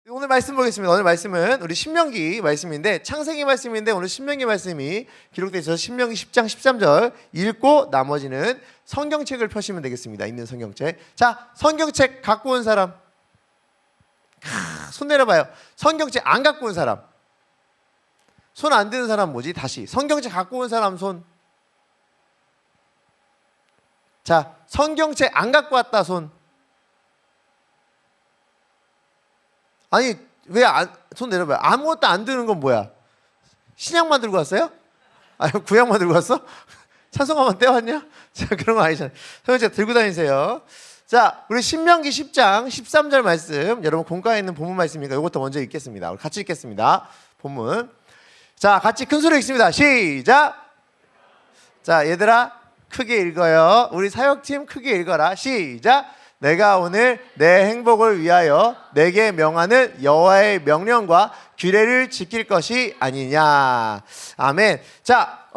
오늘 말씀 보겠습니다. 오늘 말씀은 우리 신명기 말씀인데 창세기 말씀인데 오늘 신명기 말씀이 기록되어 있어서 신명기 10장 13절 읽고 나머지는 성경책을 펴시면 되겠습니다. 있는 성경책. 자, 성경책 갖고 온 사람. 손 내려봐요. 성경책 안 갖고 온 사람. 손 안 드는 사람 뭐지? 다시. 성경책 갖고 온 사람 손. 자, 성경책 안 갖고 왔다 손. 아니 왜 손 내려봐요. 아무것도 안 드는 건 뭐야? 신약만 들고 왔어요? 아니 구약만 들고 왔어? 찬송가만 떼왔냐? 자, 그런 거 아니잖아요. 성경책 들고 다니세요. 자, 우리 신명기 10장 13절 말씀, 여러분 공과에 있는 본문 말씀이니까 이것도 먼저 읽겠습니다. 우리 같이 읽겠습니다. 본문. 자, 같이 큰 소리 읽습니다. 시작. 자, 얘들아 크게 읽어요. 우리 사역팀 크게 읽어라. 시작. 내가 오늘 내 행복을 위하여 내게 명하는 여호와의 명령과 규례를 지킬 것이 아니냐. 아멘. 자,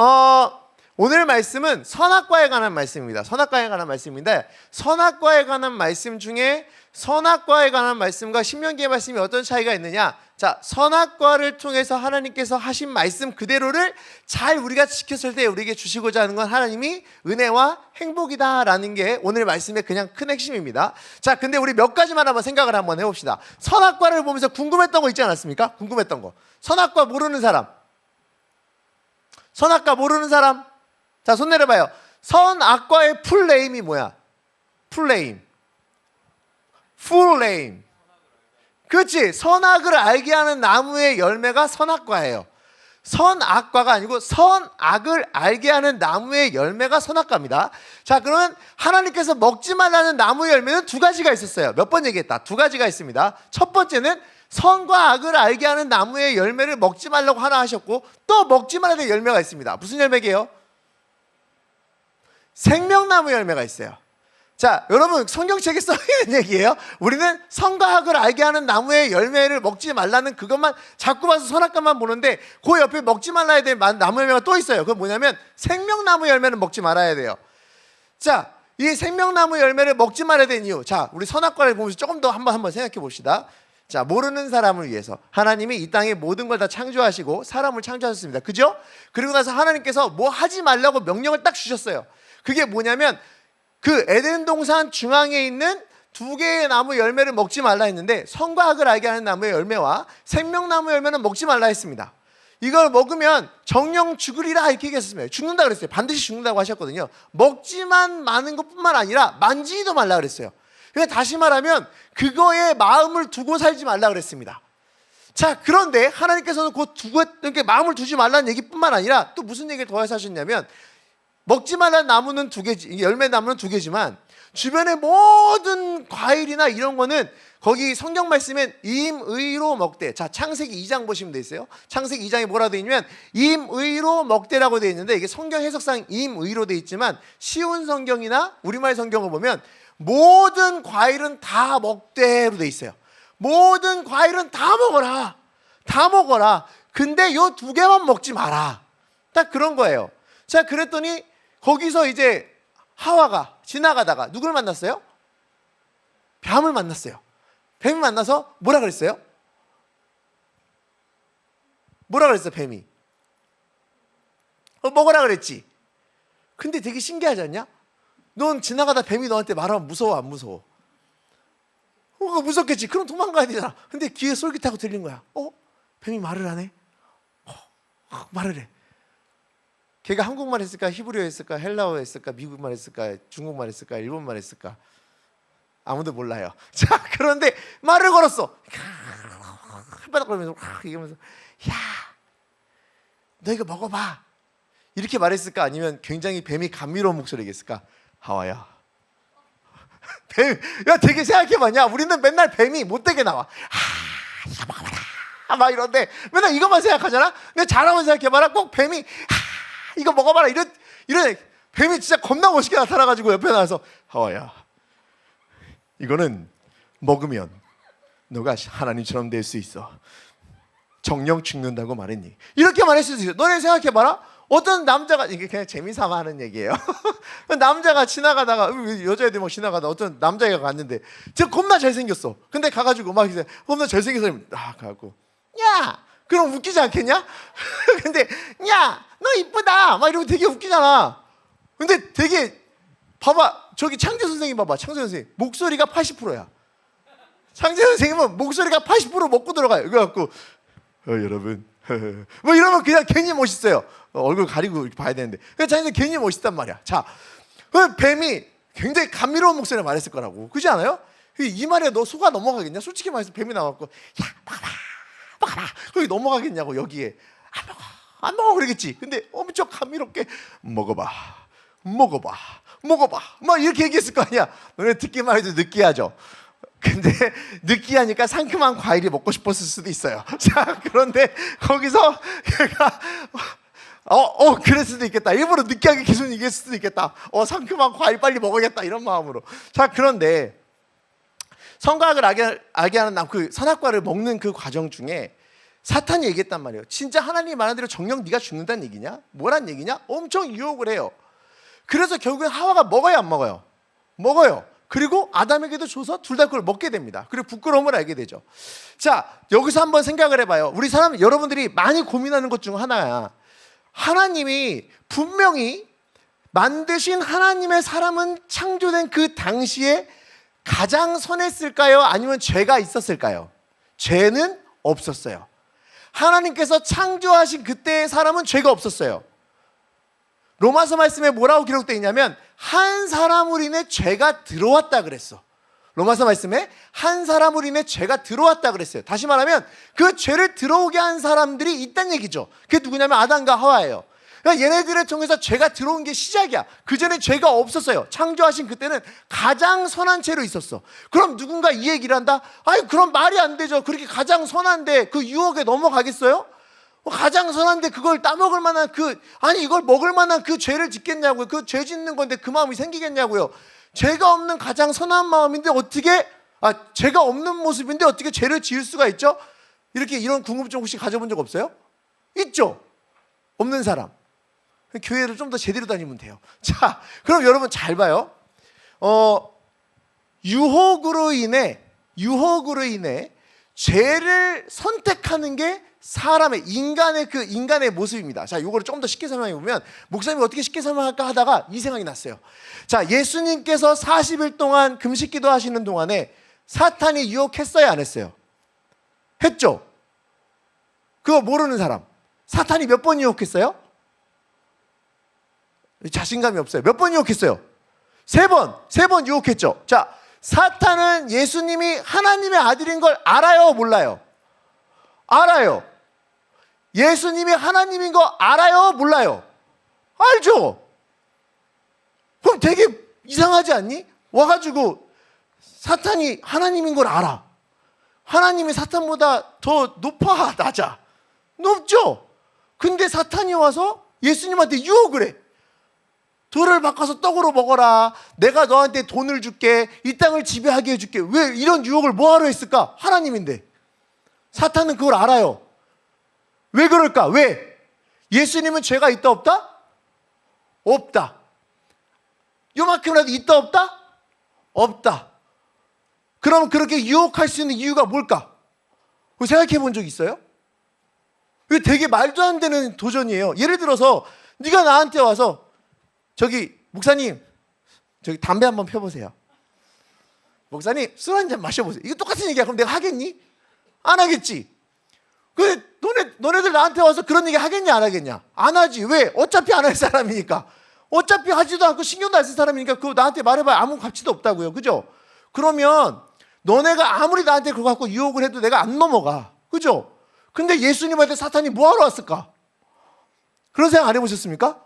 오늘 말씀은 선악과에 관한 말씀입니다. 선악과에 관한 말씀인데, 선악과에 관한 말씀 중에 선악과에 관한 말씀과 신명기의 말씀이 어떤 차이가 있느냐. 자, 선악과를 통해서 하나님께서 하신 말씀 그대로를 잘 우리가 지켰을 때 우리에게 주시고자 하는 건 하나님이 은혜와 행복이다라는 게 오늘 말씀의 그냥 큰 핵심입니다. 자, 근데 우리 몇 가지만 한번 생각을 한번 해봅시다. 선악과를 보면서 궁금했던 거 있지 않았습니까? 궁금했던 거. 선악과 모르는 사람. 선악과 모르는 사람. 자, 손 내려봐요. 선악과의 풀네임이 뭐야? 풀네임. 풀네임. 그렇지. 선악을 알게 하는 나무의 열매가 선악과예요. 선악과가 아니고 선악을 알게 하는 나무의 열매가 선악과입니다. 자, 그러면 하나님께서 먹지 말라는 나무의 열매는 두 가지가 있었어요. 몇 번 얘기했다. 두 가지가 있습니다. 첫 번째는 선과 악을 알게 하는 나무의 열매를 먹지 말라고 하나 하셨고, 또 먹지 말아야 될 열매가 있습니다. 무슨 열매게요? 생명나무 열매가 있어요. 자, 여러분 성경책에 써있는 얘기예요. 우리는 선과 악을 알게 하는 나무의 열매를 먹지 말라는 그것만 자꾸 봐서 선악과만 보는데, 그 옆에 먹지 말아야 될 나무 열매가 또 있어요. 그건 뭐냐면 생명나무 열매는 먹지 말아야 돼요. 자, 이 생명나무 열매를 먹지 말아야 되는 이유. 자, 우리 선악과를 보면서 조금 더 한번 생각해 봅시다. 자, 모르는 사람을 위해서 하나님이 이 땅의 모든 걸 다 창조하시고 사람을 창조하셨습니다. 그죠? 그리고 나서 하나님께서 뭐 하지 말라고 명령을 딱 주셨어요. 그게 뭐냐면 그 에덴 동산 중앙에 있는 두 개의 나무 열매를 먹지 말라 했는데, 선과 악을 알게 하는 나무의 열매와 생명나무 열매는 먹지 말라 했습니다. 이걸 먹으면 정령 죽으리라 이렇게 얘기했습니다. 죽는다 그랬어요. 반드시 죽는다고 하셨거든요. 먹지만 마는 것뿐만 아니라 만지지도 말라 그랬어요. 그러니까 다시 말하면 그거에 마음을 두고 살지 말라 그랬습니다. 자, 그런데 하나님께서는 이렇게 마음을 두지 말라는 얘기뿐만 아니라 또 무슨 얘기를 더해서 하셨냐면, 먹지 말라는 나무는 두 개지, 열매 나무는 두 개지만 주변의 모든 과일이나 이런 거는 거기 성경 말씀엔 임의로 먹되. 자, 창세기 2장 보시면 돼 있어요. 창세기 2장에 뭐라 돼 있냐면 임의로 먹되라고 돼 있는데, 이게 성경 해석상 임의로 돼 있지만 쉬운 성경이나 우리말 성경을 보면 모든 과일은 다 먹되로 돼 있어요. 모든 과일은 다 먹어라. 다 먹어라. 근데 요 두 개만 먹지 마라. 딱 그런 거예요. 자, 그랬더니 거기서 이제 하와가 지나가다가 누구를 만났어요? 뱀을 만났어요. 뱀이 만나서 뭐라 그랬어요? 뭐라 그랬어 뱀이? 먹으라 그랬지. 근데 되게 신기하지 않냐? 넌 지나가다 뱀이 너한테 말하면 무서워 안 무서워? 무섭겠지. 그럼 도망가야 되잖아. 근데 귀에 솔깃하고 들린 거야. 뱀이 말을 하네? 말을 해. 걔가 한국말 했을까, 히브리어 했을까, 헬라어 했을까, 미국말 했을까, 중국말 했을까, 일본말 했을까? 아무도 몰라요. 자, 그런데 말을 걸었어. 혓바닥거리면서 이러면서, 야, 너 이거 먹어봐. 이렇게 말했을까? 아니면 굉장히 뱀이 감미로운 목소리가 있을까? 하와야. 뱀, 야, 되게 생각해봤냐? 우리는 맨날 뱀이 못되게 나와. 이거 먹어봐라. 막 이런데 맨날 이것만 생각하잖아? 근데 잘하면 생각해봐라. 꼭 뱀이, 이거 먹어봐라. 이런 뱀이 진짜 겁나 멋있게 나타나가지고 옆에 나와서, 하와야, 이거는 먹으면 너가 하나님처럼 될 수 있어. 정령 죽는다고 말했니? 이렇게 말했을 수 있어. 너네 생각해봐라. 어떤 남자가, 이게 그냥 재미삼아 하는 얘기예요. 남자가 지나가다가, 여자애들 막 지나가다 어떤 남자애가 갔는데 진짜 겁나 잘생겼어. 근데 가가지고 막 이제 겁나 잘생겨서 가고, 야 그럼 웃기지 않겠냐? 근데 야 너 이쁘다 막 이러면 되게 웃기잖아. 근데 되게 봐봐, 저기 창재 선생님 봐봐. 창재 선생님 목소리가 80%야. 창재 선생님은 목소리가 80% 먹고 들어가요. 그래갖고 여러분 뭐 이러면 그냥 괜히 멋있어요. 얼굴 가리고 이렇게 봐야 되는데 자기는 괜히 멋있단 말이야. 자, 그 뱀이 굉장히 감미로운 목소리를 말했을 거라고. 그렇지 않아요? 이 말에 너 속아 넘어가겠냐? 솔직히 말해서 뱀이 나왔고 야 먹어봐 거기 넘어가겠냐고. 여기에 안 먹어 그러겠지. 근데 엄청 감미롭게 먹어봐 막 이렇게 얘기했을 거 아니야. 너네 듣기만 해도 느끼하죠. 근데 느끼하니까 상큼한 과일이 먹고 싶었을 수도 있어요. 자, 그런데 거기서 얘가 그럴 수도 있겠다. 일부러 느끼하게 계속 얘기했을 수도 있겠다. 상큼한 과일 빨리 먹어야겠다 이런 마음으로. 자, 그런데 선과학을 알게 하는 그 선악과를 먹는 그 과정 중에 사탄이 얘기했단 말이에요. 진짜 하나님이 말한 대로 정녕 네가 죽는다는 얘기냐? 뭐란 얘기냐? 엄청 유혹을 해요. 그래서 결국엔 하와가 먹어요, 안 먹어요? 먹어요. 그리고 아담에게도 줘서 둘 다 그걸 먹게 됩니다. 그리고 부끄러움을 알게 되죠. 자, 여기서 한번 생각을 해봐요. 우리 여러분들이 많이 고민하는 것 중 하나야. 하나님이 분명히 만드신 하나님의 사람은 창조된 그 당시에 가장 선했을까요? 아니면 죄가 있었을까요? 죄는 없었어요. 하나님께서 창조하신 그때의 사람은 죄가 없었어요. 로마서 말씀에 뭐라고 기록되어 있냐면 한 사람으로 인해 죄가 들어왔다 그랬어. 로마서 말씀에 한 사람으로 인해 죄가 들어왔다 그랬어요. 다시 말하면 그 죄를 들어오게 한 사람들이 있다는 얘기죠. 그게 누구냐면 아담과 하와예요. 그러니까 얘네들을 통해서 죄가 들어온 게 시작이야. 그전에 죄가 없었어요. 창조하신 그때는 가장 선한 채로 있었어. 그럼 누군가 이 얘기를 한다? 아니 그럼 말이 안 되죠. 그렇게 가장 선한데 그 유혹에 넘어가겠어요? 가장 선한데 그걸 따먹을 만한 이걸 먹을 만한 그 죄를 짓겠냐고요. 그 죄 짓는 건데 그 마음이 생기겠냐고요. 죄가 없는 가장 선한 마음인데 어떻게 죄가 없는 모습인데 어떻게 죄를 지을 수가 있죠? 이런 궁금증 혹시 가져본 적 없어요? 있죠? 없는 사람. 교회를 좀 더 제대로 다니면 돼요. 자, 그럼 여러분 잘 봐요. 유혹으로 인해 죄를 선택하는 게 인간의 모습입니다. 자, 이거를 좀 더 쉽게 설명해 보면 목사님이 어떻게 쉽게 설명할까 하다가 이 생각이 났어요. 자, 예수님께서 40일 동안 금식기도 하시는 동안에 사탄이 유혹했어요, 안 했어요? 했죠? 그거 모르는 사람. 사탄이 몇 번 유혹했어요? 자신감이 없어요. 몇 번 유혹했어요? 3번 유혹했죠. 자, 사탄은 예수님이 하나님의 아들인 걸 알아요, 몰라요? 알아요. 예수님이 하나님인 거 알아요, 몰라요? 알죠? 그럼 되게 이상하지 않니? 와가지고 사탄이 하나님인 걸 알아. 하나님이 사탄보다 더 높아, 낮아? 높죠? 근데 사탄이 와서 예수님한테 유혹을 해. 돌을 바꿔서 떡으로 먹어라. 내가 너한테 돈을 줄게. 이 땅을 지배하게 해줄게. 왜 이런 유혹을 뭐하러 했을까? 하나님인데. 사탄은 그걸 알아요. 왜 그럴까? 왜? 예수님은 죄가 있다 없다? 없다. 요만큼이라도 있다 없다? 없다. 그럼 그렇게 유혹할 수 있는 이유가 뭘까? 생각해 본 적 있어요? 이거 되게 말도 안 되는 도전이에요. 예를 들어서 네가 나한테 와서 저기 목사님 저기 담배 한번 펴보세요. 목사님 술 한잔 마셔보세요. 이거 똑같은 얘기야. 그럼 내가 하겠니? 안 하겠지. 너네들 나한테 와서 그런 얘기 하겠냐 안 하겠냐? 안 하지. 왜? 어차피 안 할 사람이니까. 어차피 하지도 않고 신경도 안 쓸 사람이니까 그거 나한테 말해봐야 아무 가치도 없다고요. 그죠? 그러면 너네가 아무리 나한테 그거 갖고 유혹을 해도 내가 안 넘어가. 그죠? 근데 예수님한테 사탄이 뭐하러 왔을까? 그런 생각 안 해보셨습니까?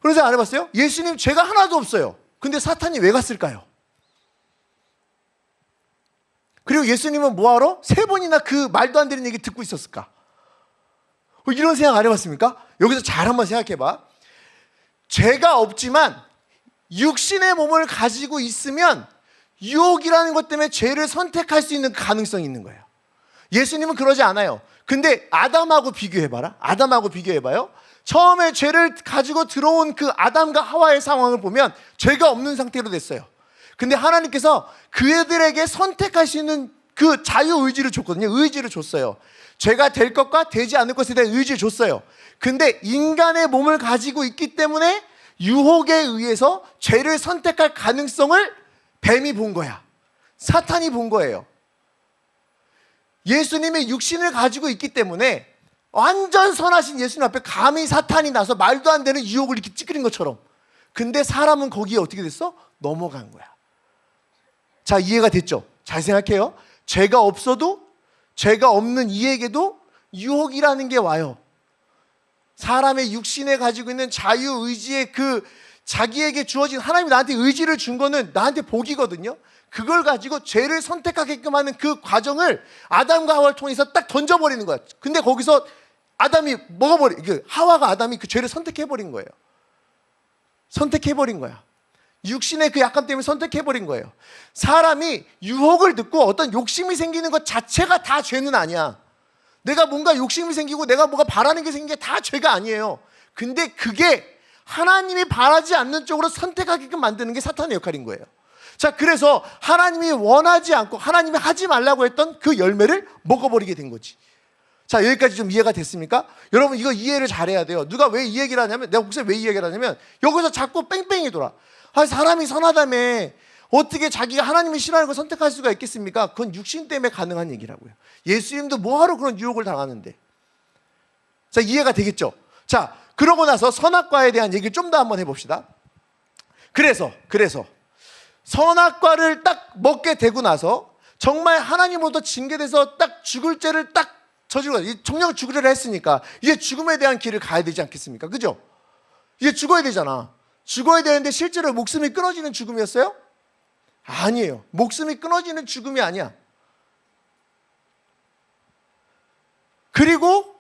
그런 생각 안 해봤어요? 예수님 죄가 하나도 없어요. 근데 사탄이 왜 갔을까요? 그리고 예수님은 뭐하러 3번이나 그 말도 안 되는 얘기 듣고 있었을까? 이런 생각 안 해봤습니까? 여기서 잘 한번 생각해봐. 죄가 없지만 육신의 몸을 가지고 있으면 유혹이라는 것 때문에 죄를 선택할 수 있는 가능성이 있는 거예요. 예수님은 그러지 않아요. 근데 아담하고 비교해봐라. 아담하고 비교해봐요. 처음에 죄를 가지고 들어온 그 아담과 하와의 상황을 보면 죄가 없는 상태로 됐어요. 근데 하나님께서 그들에게 선택할 수 있는 그 자유의지를 줬거든요. 의지를 줬어요. 죄가 될 것과 되지 않을 것에 대한 의지를 줬어요. 근데 인간의 몸을 가지고 있기 때문에 유혹에 의해서 죄를 선택할 가능성을 뱀이 본 거야. 사탄이 본 거예요. 예수님의 육신을 가지고 있기 때문에 완전 선하신 예수님 앞에 감히 사탄이 나서 말도 안 되는 유혹을 이렇게 찌그린 것처럼. 근데 사람은 거기에 어떻게 됐어? 넘어간 거야. 자, 이해가 됐죠? 잘 생각해요. 죄가 없어도, 죄가 없는 이에게도 유혹이라는 게 와요. 사람의 육신에 가지고 있는 자유의지의 그 자기에게 주어진, 하나님이 나한테 의지를 준 거는 나한테 복이거든요. 그걸 가지고 죄를 선택하게끔 하는 그 과정을 아담과 하와를 통해서 딱 던져버리는 거야. 근데 거기서 아담이 하와가 아담이 그 죄를 선택해버린 거예요. 선택해버린 거야. 육신의 그 약함 때문에 선택해버린 거예요. 사람이 유혹을 듣고 어떤 욕심이 생기는 것 자체가 다 죄는 아니야. 내가 뭔가 욕심이 생기고 내가 뭐가 바라는 게 생긴 게 다 죄가 아니에요. 근데 그게 하나님이 바라지 않는 쪽으로 선택하게끔 만드는 게 사탄의 역할인 거예요. 자, 그래서 하나님이 원하지 않고 하나님이 하지 말라고 했던 그 열매를 먹어버리게 된 거지. 자, 여기까지 좀 이해가 됐습니까? 여러분, 이거 이해를 잘해야 돼요. 누가 왜 이 얘기를 하냐면, 내가 목사님 왜 이 얘기를 하냐면, 여기서 자꾸 뺑뺑이 돌아. 사람이 선하다며 어떻게 자기가 하나님이 싫어하는 걸 선택할 수가 있겠습니까? 그건 육신 때문에 가능한 얘기라고요. 예수님도 뭐하러 그런 유혹을 당하는데. 자, 이해가 되겠죠? 자, 그러고 나서 선악과에 대한 얘기를 좀 더 한번 해봅시다. 그래서 선악과를 딱 먹게 되고 나서 정말 하나님으로부터 징계돼서 딱 죽을 죄를 딱 저지르고, 정령 죽으려고 했으니까 이제 죽음에 대한 길을 가야 되지 않겠습니까? 그죠? 이제 죽어야 되잖아. 죽어야 되는데 실제로 목숨이 끊어지는 죽음이었어요? 아니에요. 목숨이 끊어지는 죽음이 아니야. 그리고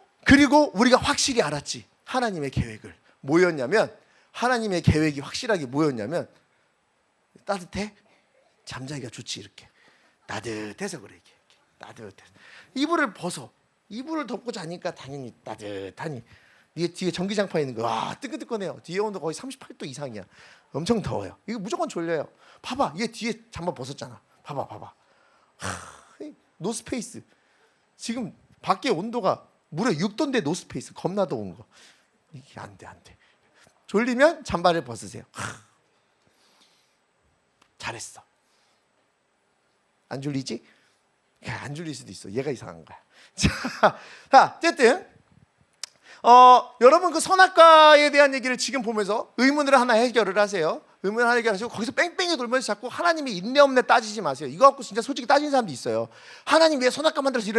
우리가 확실히 알았지. 하나님의 계획을. 뭐였냐면, 하나님의 계획이 확실하게 뭐였냐면, 따뜻해? 잠자기가 좋지. 이렇게 따뜻해서 그래. 이게 따뜻해. 이불을 벗어. 이불을 덮고 자니까 당연히 따뜻하니. 뒤에 전기장판 있는 거, 와, 뜨끈뜨끈해요. 뒤에 온도 거의 38도 이상이야. 엄청 더워요. 이거 무조건 졸려요. 봐봐, 얘 뒤에 잠바 벗었잖아. 봐봐. 노스페이스. 지금 밖에 온도가 무려 6도인데 노스페이스. 겁나 더운 거. 이게 안 돼. 졸리면 잠바를 벗으세요. 잘했어. 안 졸리지? 안 졸릴 수도 있어. 얘가 이상한 거야. 자, 어쨌든 여러분 그 선악과에 대한 얘기를 지금 보면서 의문을 하나 해결을 하세요. 의문을 하나 해결하시고 거기서 뺑뺑이 돌면서 자꾸 하나님이 있네 없네 따지지 마세요. 이거 갖고 진짜 솔직히 따지는 사람도 있어요. 하나님 왜 선악과 만들어서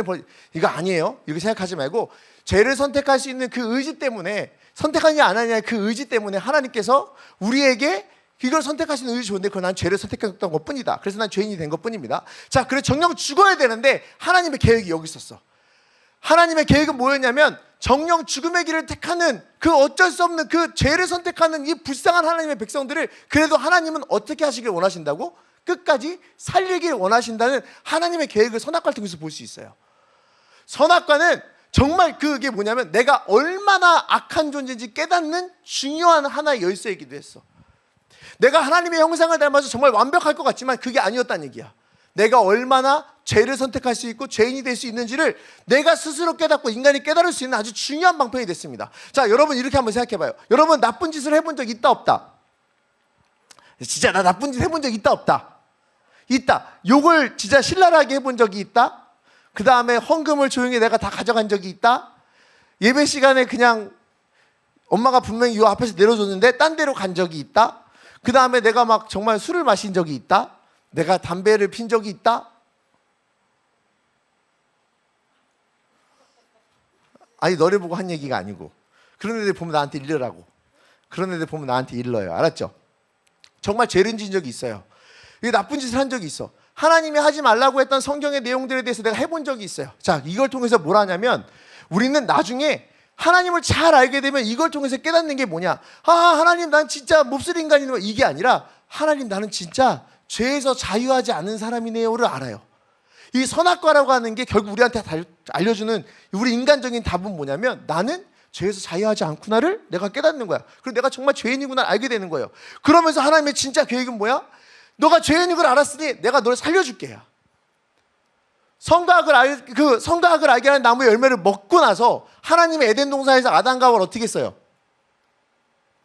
이거 아니에요. 이렇게 생각하지 말고 죄를 선택할 수 있는 그 의지 때문에, 선택하냐 안 하냐 그 의지 때문에 하나님께서 우리에게 이걸 선택하시는 의지 좋은데 그건 난 죄를 선택했던 것뿐이다. 그래서 난 죄인이 된 것뿐입니다. 자, 그래 정령 죽어야 되는데 하나님의 계획이 여기 있었어. 하나님의 계획은 뭐였냐면 정령 죽음의 길을 택하는 그 어쩔 수 없는 그 죄를 선택하는 이 불쌍한 하나님의 백성들을 그래도 하나님은 어떻게 하시길 원하신다고? 끝까지 살리길 원하신다는 하나님의 계획을 선악과를 통해서 볼 수 있어요. 선악과는 정말 그게 뭐냐면 내가 얼마나 악한 존재인지 깨닫는 중요한 하나의 열쇠이기도 했어. 내가 하나님의 형상을 닮아서 정말 완벽할 것 같지만 그게 아니었다는 얘기야. 내가 얼마나 죄를 선택할 수 있고 죄인이 될 수 있는지를 내가 스스로 깨닫고 인간이 깨달을 수 있는 아주 중요한 방편이 됐습니다. 자, 여러분 이렇게 한번 생각해봐요. 여러분 나쁜 짓을 해본 적 있다 없다? 진짜 나 나쁜 짓 해본 적 있다 없다? 있다. 욕을 진짜 신랄하게 해본 적이 있다? 그 다음에 헌금을 조용히 내가 다 가져간 적이 있다? 예배 시간에 그냥 엄마가 분명히 요 앞에서 내려줬는데 딴 데로 간 적이 있다? 그 다음에 내가 막 정말 술을 마신 적이 있다? 내가 담배를 핀 적이 있다? 아니 너를 보고 한 얘기가 아니고 그런 애들 보면 나한테 일러라고. 그런 애들 보면 나한테 일러요. 알았죠? 정말 죄를 지은 적이 있어요. 나쁜 짓을 한 적이 있어. 하나님이 하지 말라고 했던 성경의 내용들에 대해서 내가 해본 적이 있어요. 자, 이걸 통해서 뭘 하냐면 우리는 나중에 하나님을 잘 알게 되면 이걸 통해서 깨닫는 게 뭐냐? 하나님 난 진짜 몹쓸 인간이네. 이게 아니라 하나님 나는 진짜 죄에서 자유하지 않은 사람이네요를 알아요. 이 선악과라고 하는 게 결국 우리한테 알려주는 우리 인간적인 답은 뭐냐면 나는 죄에서 자유하지 않구나를 내가 깨닫는 거야. 그리고 내가 정말 죄인이구나 알게 되는 거예요. 그러면서 하나님의 진짜 계획은 뭐야? 너가 죄인인 걸 알았으니 내가 너를 살려줄게. 성과학을 알게 하는 나무의 열매를 먹고 나서 하나님의 에덴 동산에서 아담과 하와를 어떻게 했어요?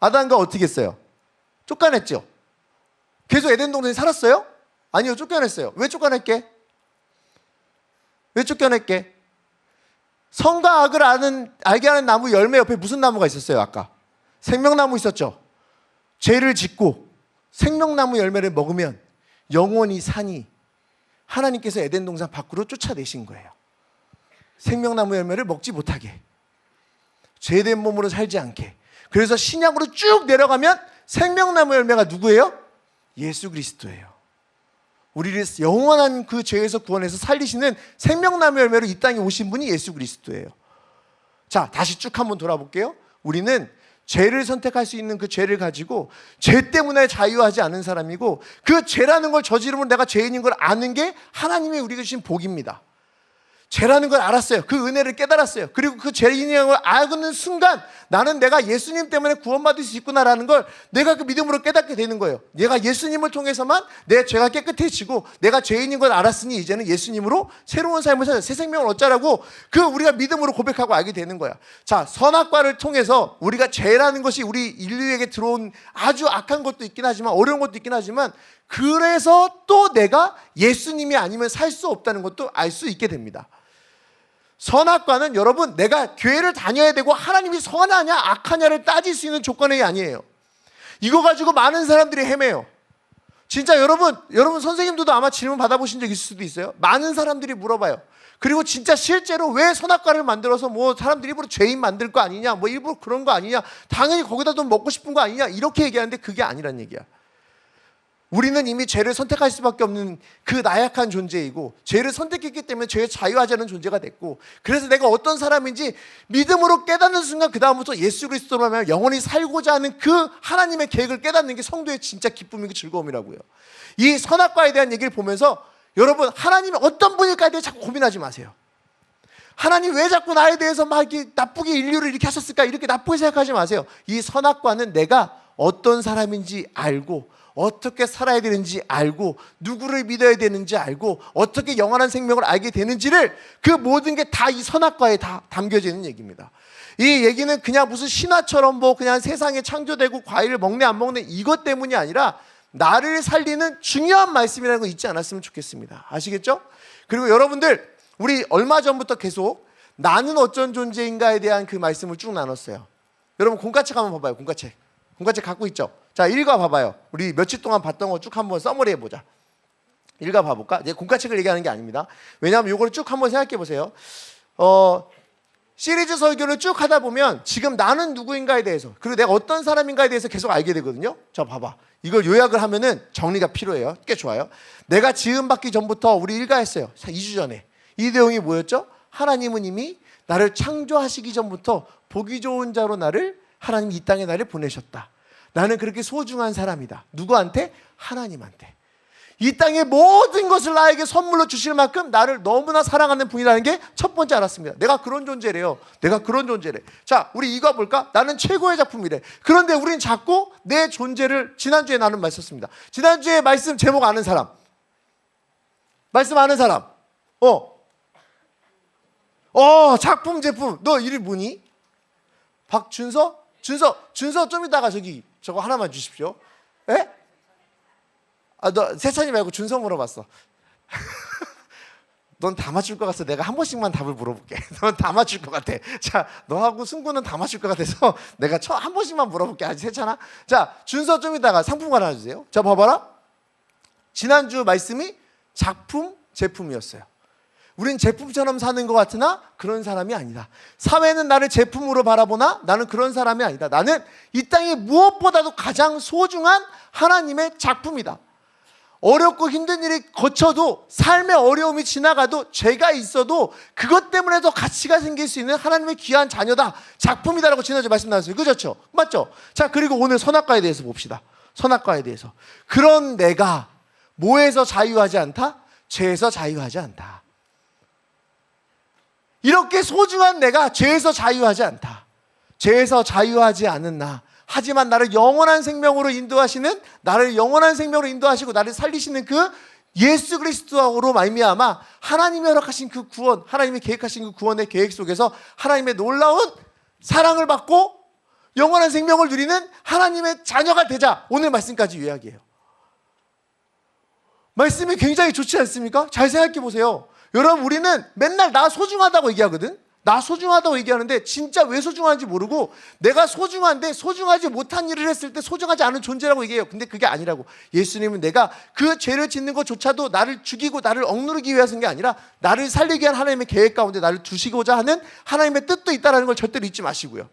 아담과 어떻게 했어요? 쫓겨냈죠. 계속 에덴 동산에 살았어요? 아니요, 쫓겨냈어요. 왜 쫓겨낼게? 왜 쫓겨낼게? 선과 악을 알게 하는 나무 열매 옆에 무슨 나무가 있었어요? 아까 생명나무 있었죠. 죄를 짓고 생명나무 열매를 먹으면 영원히 사니 하나님께서 에덴 동산 밖으로 쫓아내신 거예요. 생명나무 열매를 먹지 못하게, 죄된 몸으로 살지 않게. 그래서 신약으로 쭉 내려가면 생명나무 열매가 누구예요? 예수 그리스도예요. 우리를 영원한 그 죄에서 구원해서 살리시는 생명나무 열매로 이 땅에 오신 분이 예수 그리스도예요. 자, 다시 쭉 한번 돌아볼게요. 우리는 죄를 선택할 수 있는 그 죄를 가지고 죄 때문에 자유하지 않은 사람이고, 그 죄라는 걸 저지르면 내가 죄인인 걸 아는 게 하나님이 우리에게 주신 복입니다. 죄라는 걸 알았어요. 그 은혜를 깨달았어요. 그리고 그 죄인이라는 걸 알고는 순간 나는 내가 예수님 때문에 구원받을 수 있구나라는 걸 내가 그 믿음으로 깨닫게 되는 거예요. 내가 예수님을 통해서만 내 죄가 깨끗해지고 내가 죄인인 걸 알았으니 이제는 예수님으로 새로운 삶을 살아 새 생명을 얻자라고 그 우리가 믿음으로 고백하고 알게 되는 거야. 자, 선악과를 통해서 우리가 죄라는 것이 우리 인류에게 들어온 아주 악한 것도 있긴 하지만, 어려운 것도 있긴 하지만, 그래서 또 내가 예수님이 아니면 살 수 없다는 것도 알 수 있게 됩니다. 선악과는 여러분, 내가 교회를 다녀야 되고 하나님이 선하냐 악하냐를 따질 수 있는 조건이 아니에요. 이거 가지고 많은 사람들이 헤매요. 진짜 여러분 선생님들도 아마 질문 받아보신 적 있을 수도 있어요. 많은 사람들이 물어봐요. 그리고 진짜 실제로 왜 선악과를 만들어서 뭐 사람들이 일부러 죄인 만들 거 아니냐, 뭐 일부러 그런 거 아니냐, 당연히 거기다 돈 먹고 싶은 거 아니냐, 이렇게 얘기하는데 그게 아니란 얘기야. 우리는 이미 죄를 선택할 수밖에 없는 그 나약한 존재이고, 죄를 선택했기 때문에 죄에 자유하지 않은 존재가 됐고, 그래서 내가 어떤 사람인지 믿음으로 깨닫는 순간 그 다음부터 예수 그리스도로 하면 영원히 살고자 하는 그 하나님의 계획을 깨닫는 게 성도의 진짜 기쁨이고 즐거움이라고요. 이 선악과에 대한 얘기를 보면서 여러분, 하나님이 어떤 분일까에 대해 자꾸 고민하지 마세요. 하나님 왜 자꾸 나에 대해서 막 이렇게 나쁘게 인류를 이렇게 하셨을까, 이렇게 나쁘게 생각하지 마세요. 이 선악과는 내가 어떤 사람인지 알고, 어떻게 살아야 되는지 알고, 누구를 믿어야 되는지 알고, 어떻게 영원한 생명을 알게 되는지를, 그 모든 게 다 이 선악과에 다 담겨져 있는 얘기입니다. 이 얘기는 그냥 무슨 신화처럼 뭐 그냥 세상에 창조되고 과일을 먹네 안 먹네 이것 때문이 아니라 나를 살리는 중요한 말씀이라는 거 잊지 않았으면 좋겠습니다. 아시겠죠? 그리고 여러분들, 우리 얼마 전부터 계속 나는 어쩐 존재인가에 대한 그 말씀을 쭉 나눴어요. 여러분 공과책 한번 봐봐요. 공과책 갖고 있죠? 자, 읽어봐봐요. 우리 며칠 동안 봤던 거 쭉 한번 써머리 해보자. 읽어봐볼까? 이제 공과책을 얘기하는 게 아닙니다. 왜냐하면 이거를 쭉 한번 생각해보세요. 시리즈 설교를 쭉 하다 보면 지금 나는 누구인가에 대해서, 그리고 내가 어떤 사람인가에 대해서 계속 알게 되거든요. 자, 봐봐. 이걸 요약을 하면은 정리가 필요해요. 꽤 좋아요. 내가 지음받기 전부터 우리 일가했어요. 2주 전에. 이 내용이 뭐였죠? 하나님은 이미 나를 창조하시기 전부터 보기 좋은 자로 하나님이 이 땅에 나를 보내셨다. 나는 그렇게 소중한 사람이다. 누구한테? 하나님한테. 이 땅의 모든 것을 나에게 선물로 주실 만큼 나를 너무나 사랑하는 분이라는 게 첫 번째 알았습니다. 내가 그런 존재래요. 자, 우리 이거 볼까? 나는 최고의 작품이래. 그런데 우리는 자꾸 내 존재를, 지난주에 나는 말씀했습니다. 지난주에 말씀 제목 아는 사람? 말씀 아는 사람? 작품 제품. 너 이름 뭐니? 박준서? 준서 좀 이따가 저거 하나만 주십시오. 에? 너 세찬이 말고 준서 물어봤어. 넌 다 맞출 것 같아서 내가 한 번씩만 답을 물어볼게. 넌 다 맞출 것 같아. 자, 너하고 승구는 다 맞출 것 같아서 내가 한 번씩만 물어볼게. 아직 세찬아. 자, 준서 좀 이따가 상품권 하나 주세요. 자, 봐봐라. 지난주 말씀이 작품, 제품이었어요. 우린 제품처럼 사는 것 같으나 그런 사람이 아니다. 사회는 나를 제품으로 바라보나 나는 그런 사람이 아니다. 나는 이 땅에 무엇보다도 가장 소중한 하나님의 작품이다. 어렵고 힘든 일이 거쳐도, 삶의 어려움이 지나가도, 죄가 있어도 그것 때문에 더 가치가 생길 수 있는 하나님의 귀한 자녀다. 작품이다라고 지난주에 말씀 나눴어요. 그렇죠? 맞죠? 자, 그리고 오늘 선악과에 대해서 봅시다. 선악과에 대해서. 그런 내가 뭐에서 자유하지 않다? 죄에서 자유하지 않다. 이렇게 소중한 내가 죄에서 자유하지 않다. 죄에서 자유하지 않은 나, 하지만 나를 영원한 생명으로 인도하시는, 나를 영원한 생명으로 인도하시고 나를 살리시는 그 예수 그리스도로 말미암아 하나님이 허락하신 그 구원, 하나님이 계획하신 그 구원의 계획 속에서 하나님의 놀라운 사랑을 받고 영원한 생명을 누리는 하나님의 자녀가 되자. 오늘 말씀까지 요약이에요. 말씀이 굉장히 좋지 않습니까? 잘 생각해 보세요. 여러분, 우리는 맨날 나 소중하다고 얘기하거든. 나 소중하다고 얘기하는데 진짜 왜 소중한지 모르고, 내가 소중한데 소중하지 못한 일을 했을 때 소중하지 않은 존재라고 얘기해요. 근데 그게 아니라고. 예수님은 내가 그 죄를 짓는 것조차도 나를 죽이고 나를 억누르기 위해서인 게 아니라 나를 살리기 위한 하나님의 계획 가운데 나를 두시고자 하는 하나님의 뜻도 있다는 걸 절대로 잊지 마시고요.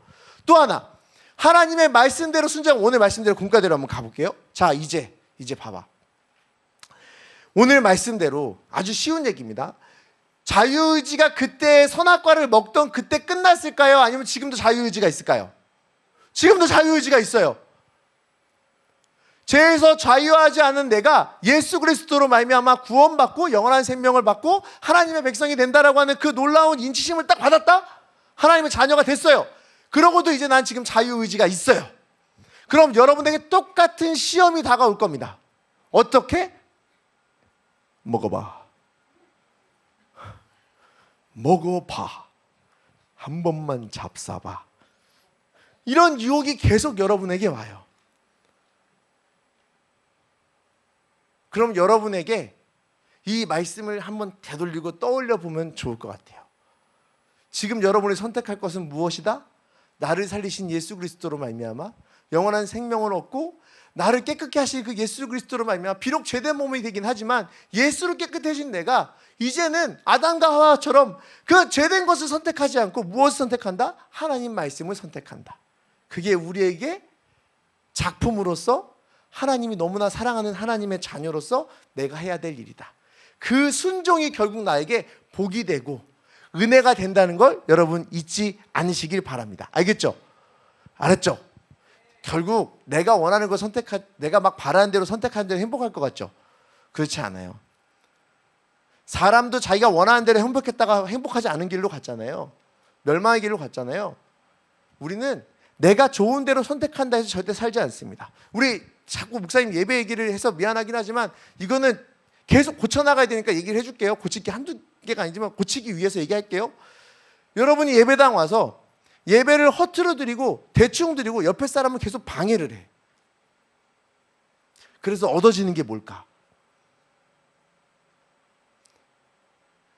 또 하나, 하나님의 말씀대로 순종, 오늘 말씀대로 공과대로 한번 가볼게요. 자, 이제 봐봐. 오늘 말씀대로 아주 쉬운 얘기입니다. 자유의지가 그때 선악과를 먹던 그때 끝났을까요? 아니면 지금도 자유의지가 있을까요? 지금도 자유의지가 있어요. 죄에서 자유하지 않은 내가 예수 그리스도로 말미암아 구원받고 영원한 생명을 받고 하나님의 백성이 된다라고 하는 그 놀라운 인치심을 딱 받았다? 하나님의 자녀가 됐어요. 그러고도 이제 난 지금 자유의지가 있어요. 그럼 여러분에게 똑같은 시험이 다가올 겁니다. 어떻게? 먹어봐. 한 번만 잡숴봐. 이런 유혹이 계속 여러분에게 와요. 그럼 여러분에게 이 말씀을 한번 되돌리고 떠올려 보면 좋을 것 같아요. 지금 여러분이 선택할 것은 무엇이다? 나를 살리신 예수 그리스도로 말미암아 영원한 생명을 얻고 나를 깨끗게 하실 그 예수 그리스도로 말미암아 비록 죄된 몸이 되긴 하지만 예수로 깨끗해진 내가 이제는 아담과 하와처럼 그 죄된 것을 선택하지 않고 무엇을 선택한다? 하나님 말씀을 선택한다. 그게 우리에게 작품으로서 하나님이 너무나 사랑하는 하나님의 자녀로서 내가 해야 될 일이다. 그 순종이 결국 나에게 복이 되고 은혜가 된다는 걸 여러분 잊지 않으시길 바랍니다. 알겠죠? 알았죠? 결국 내가 원하는 걸 내가 막 바라는 대로 선택하는 대로 행복할 것 같죠? 그렇지 않아요. 사람도 자기가 원하는 대로 행복했다가 행복하지 않은 길로 갔잖아요. 멸망의 길로 갔잖아요. 우리는 내가 좋은 대로 선택한다 해서 절대 살지 않습니다. 우리 자꾸 목사님 예배 얘기를 해서 미안하긴 하지만 이거는 계속 고쳐나가야 되니까 얘기를 해줄게요. 고칠 게 한두 개가 아니지만 고치기 위해서 얘기할게요. 여러분이 예배당 와서 예배를 허투루 드리고 대충 드리고 옆에 사람은 계속 방해를 해. 그래서 얻어지는 게 뭘까?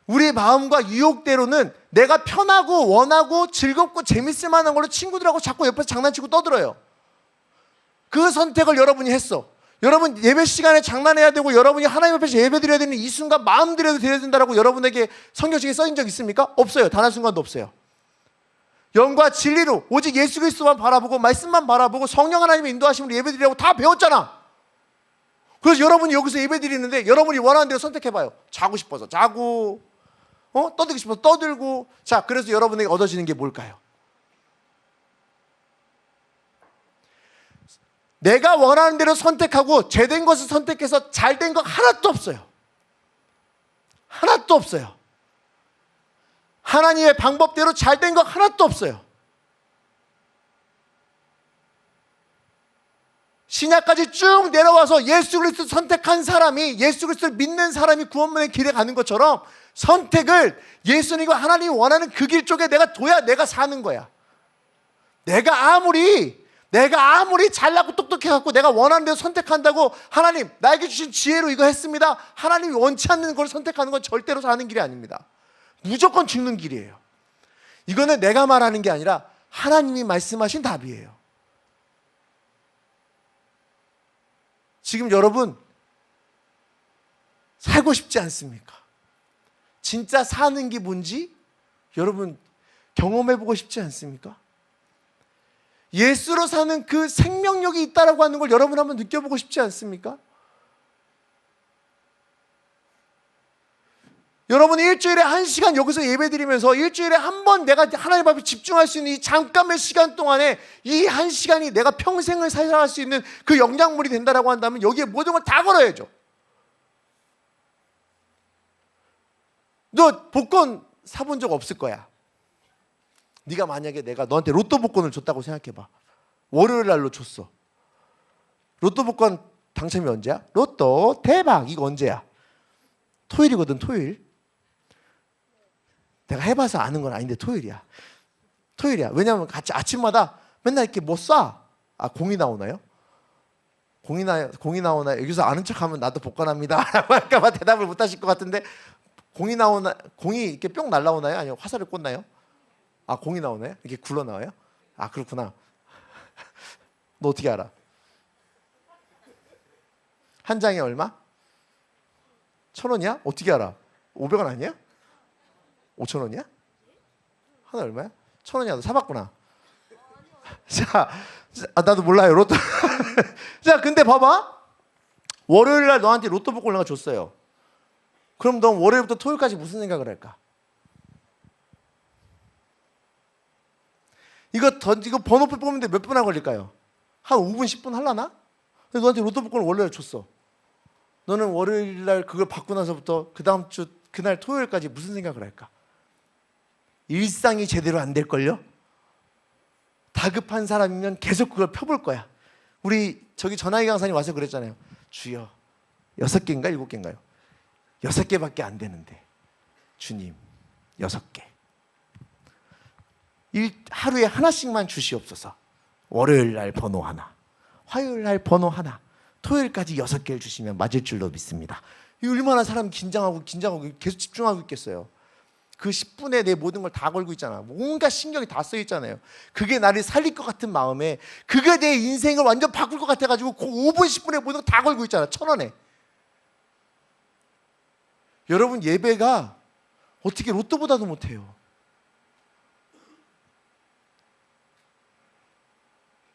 우리 마음과 유혹대로는 내가 편하고 원하고 즐겁고 재밌을 만한 걸로 친구들하고 자꾸 옆에서 장난치고 떠들어요. 그 선택을 여러분이 했어. 여러분 예배 시간에 장난해야 되고 여러분이 하나님 앞에서 예배 드려야 되는 이 순간 마음 드려도 드려야 된다라고 여러분에게 성경책에 써진 적 있습니까? 없어요. 단 한 순간도 없어요. 영과 진리로 오직 예수 그리스도만 바라보고 말씀만 바라보고 성령 하나님의 인도하심으로 예배 드리라고 다 배웠잖아. 그래서 여러분이 여기서 예배 드리는데 여러분이 원하는 대로 선택해봐요. 자고 싶어서 자고 떠들고 싶어서 떠들고. 자, 그래서 여러분에게 얻어지는 게 뭘까요? 내가 원하는 대로 선택하고 죄된 것을 선택해서 잘된 거 하나도 없어요. 하나도 없어요. 하나님의 방법대로 잘된 거 하나도 없어요. 신약까지 쭉 내려와서 예수 그리스도 선택한 사람이, 예수 그리스도를 믿는 사람이 구원문의 길에 가는 것처럼 선택을 예수님과 하나님이 원하는 그 길 쪽에 내가 둬야 내가 사는 거야. 내가 아무리 잘나고 똑똑해갖고 내가 원하는 대로 선택한다고 하나님 나에게 주신 지혜로 이거 했습니다, 하나님이 원치 않는 걸 선택하는 건 절대로 사는 길이 아닙니다. 무조건 죽는 길이에요. 이거는 내가 말하는 게 아니라 하나님이 말씀하신 답이에요. 지금 여러분 살고 싶지 않습니까? 진짜 사는 게 뭔지 여러분 경험해보고 싶지 않습니까? 예수로 사는 그 생명력이 있다라고 하는 걸 여러분 한번 느껴보고 싶지 않습니까? 여러분이 일주일에 1시간 여기서 예배드리면서 일주일에 한 번 내가 하나님 앞에 집중할 수 있는 이 잠깐의 시간 동안에 이 1시간이 내가 평생을 살아갈 수 있는 그 영양물이 된다라고 한다면 여기에 모든 걸 다 걸어야죠. 너 복권 사본 적 없을 거야. 네가 만약에 내가 너한테 로또 복권을 줬다고 생각해봐. 월요일 날로 줬어. 로또 복권 당첨이 언제야? 로또 대박 이거 언제야? 토요일이거든. 토요일. 내가 해봐서 아는 건 아닌데 토요일이야. 토요일이야. 왜냐하면 같이 아침마다 맨날 이렇게 뭐 쏴. 공이 나오나요? 공이 나오나요? 여기서 아는 척하면 나도 복권합니다 라고 할까봐 대답을 못 하실 것 같은데, 공이 이렇게 뿅 날라오나요? 아니면 화살을 꽂나요? 공이 나오나요? 이렇게 굴러 나와요? 그렇구나. 너 어떻게 알아? 한 장에 얼마? 1,000원이야? 어떻게 알아? 500원 아니야? 5,000원이야? 하나 얼마야? 1,000원이야. 너 사봤구나. 자, 나도 몰라요. 로또. 자, 근데 봐봐. 월요일 날 너한테 로또 복권을 내가 줬어요. 그럼 넌 월요일부터 토요일까지 무슨 생각을 할까? 이거 번호표 뽑는데 몇 분이나 걸릴까요? 한 5분, 10분 하려나? 근데 너한테 로또 복권을 월요일에 줬어. 너는 월요일 날 그걸 받고 나서부터 그 다음 주 그날 토요일까지 무슨 생각을 할까? 일상이 제대로 안 될걸요? 다급한 사람이면 계속 그걸 펴볼 거야. 우리 저기 전화기 강사님 와서 그랬잖아요. 주여 6개인가 7개인가요? 6개밖에 안 되는데 주님 6개. 하루에 하나씩만 주시옵소서. 월요일 날 번호 하나, 화요일 날 번호 하나, 토요일까지 6개를 주시면 맞을 줄로 믿습니다. 이 얼마나 사람이 긴장하고 계속 집중하고 있겠어요. 그 10분에 내 모든 걸 다 걸고 있잖아. 온갖 신경이 다 써 있잖아요. 그게 나를 살릴 것 같은 마음에, 그게 내 인생을 완전 바꿀 것 같아가지고 그 5분 10분에 모든 걸 다 걸고 있잖아. 1,000원에. 여러분, 예배가 어떻게 로또보다도 못해요.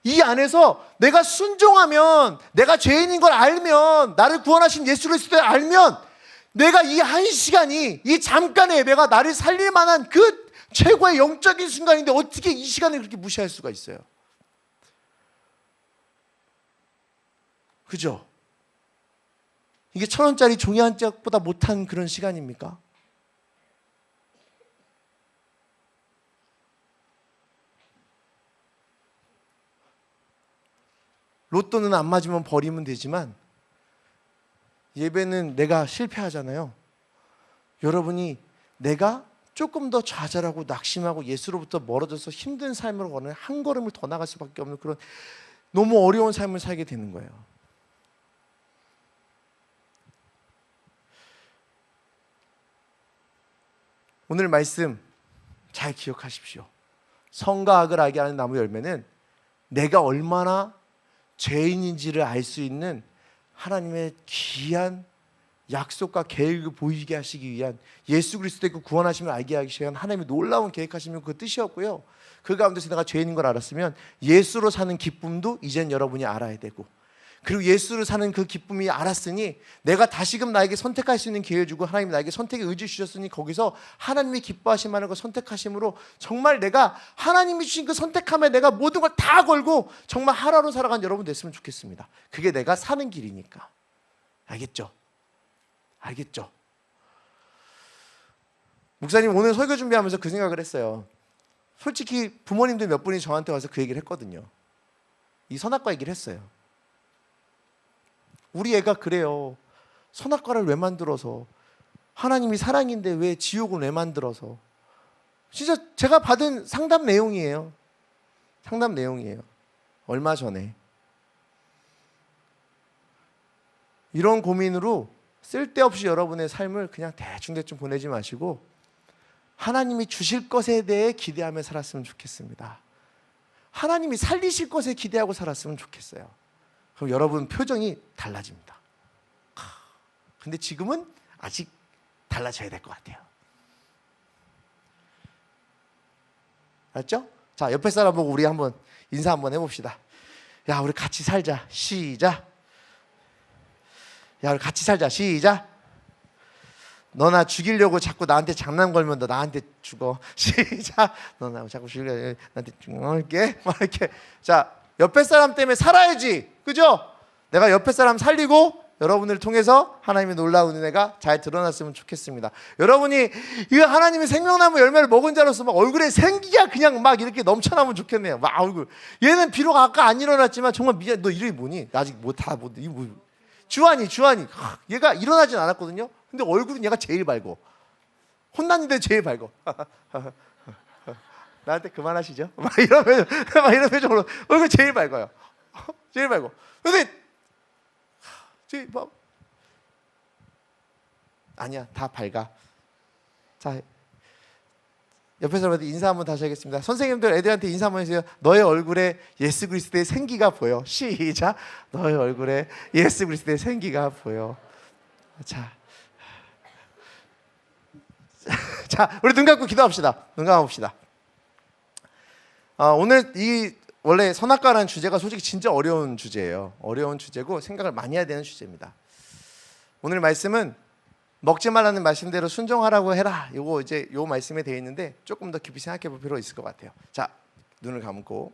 이 안에서 내가 순종하면, 내가 죄인인 걸 알면, 나를 구원하신 예수 그리스도를 알면, 내가 이 한 시간이, 이 잠깐의 예배가 나를 살릴 만한 그 최고의 영적인 순간인데 어떻게 이 시간을 그렇게 무시할 수가 있어요? 그죠? 이게 1,000원짜리 종이 한 짝보다 못한 그런 시간입니까? 로또는 안 맞으면 버리면 되지만 예배는 내가 실패하잖아요. 여러분이 내가 조금 더 좌절하고 낙심하고 예수로부터 멀어져서 힘든 삶으로 가는 한 걸음을 더 나갈 수밖에 없는 그런 너무 어려운 삶을 살게 되는 거예요. 오늘 말씀 잘 기억하십시오. 성과 악을 알게 하는 나무 열매는 내가 얼마나 죄인인지를 알 수 있는 하나님의 귀한 약속과 계획을 보이게 하시기 위한, 예수 그리스도의 그 구원하심을 알게 하기 위한 하나님의 놀라운 계획하시면 그 뜻이었고요. 그 가운데서 내가 죄인인 걸 알았으면 예수로 사는 기쁨도 이젠 여러분이 알아야 되고, 그리고 예수를 사는 그 기쁨이 알았으니 내가 다시금 나에게 선택할 수 있는 기회를 주고 하나님이 나에게 선택의 의지 주셨으니 거기서 하나님이 기뻐하실 만한 그 선택하심으로 정말 내가 하나님이 주신 그 선택함에 내가 모든 걸 다 걸고 정말 하나로 살아간 여러분 됐으면 좋겠습니다. 그게 내가 사는 길이니까. 알겠죠? 알겠죠? 목사님 오늘 설교 준비하면서 그 생각을 했어요. 솔직히 부모님들 몇 분이 저한테 와서 그 얘기를 했거든요. 이 선악과 얘기를 했어요. 우리 애가 그래요. 선악과를 왜 만들어서? 하나님이 사랑인데 왜 지옥을 왜 만들어서? 진짜 제가 받은 상담 내용이에요. 상담 내용이에요. 얼마 전에. 이런 고민으로 쓸데없이 여러분의 삶을 그냥 대충 보내지 마시고 하나님이 주실 것에 대해 기대하며 살았으면 좋겠습니다. 하나님이 살리실 것에 기대하고 살았으면 좋겠어요. 그럼 여러분 표정이 달라집니다. 근데 지금은 아직 달라져야 될 것 같아요. 알았죠? 자, 옆에 사람 보고 우리 한번 인사 한번 해봅시다. 야, 우리 같이 살자. 시작. 야, 우리 같이 살자. 시작. 너 나 죽이려고 자꾸 나한테 장난 걸면 너 나한테 죽어. 시작. 너 나 자꾸 죽이려고 나한테 죽을게. 막 이렇게. 자, 옆에 사람 때문에 살아야지. 그죠? 내가 옆에 사람 살리고 여러분을 통해서 하나님의 놀라운 은혜가 잘 드러났으면 좋겠습니다. 여러분이 이 하나님의 생명나무 열매를 먹은 자로서 막 얼굴에 생기가 그냥 막 이렇게 넘쳐나면 좋겠네요. 막 얼굴. 얘는 비록 아까 안 일어났지만 정말 미안. 너 이름이 뭐니? 나 아직 주한이. 얘가 일어나진 않았거든요. 근데 얼굴은 얘가 제일 밝고 혼났는데 제일 밝고. 나한테 그만하시죠. 막 이런 표정으로 얼굴 제일 밝아요. 제일 밝고. 근데 아니야, 다 밝아. 자, 옆에 사람한테 인사 한번 다시 하겠습니다. 선생님들 애들한테 인사 한번 해주세요. 너의 얼굴에 예수 그리스도의 생기가 보여. 시작. 너의 얼굴에 예수 그리스도의 생기가 보여. 자, 우리 눈 감고 기도합시다. 눈 감아봅시다. 오늘 원래 선악과라는 주제가 솔직히 진짜 어려운 주제예요. 어려운 주제고 생각을 많이 해야 되는 주제입니다. 오늘 말씀은 먹지 말라는 말씀대로 순종하라고 해라. 요 말씀에 되어 있는데 조금 더 깊이 생각해 볼 필요가 있을 것 같아요. 자, 눈을 감고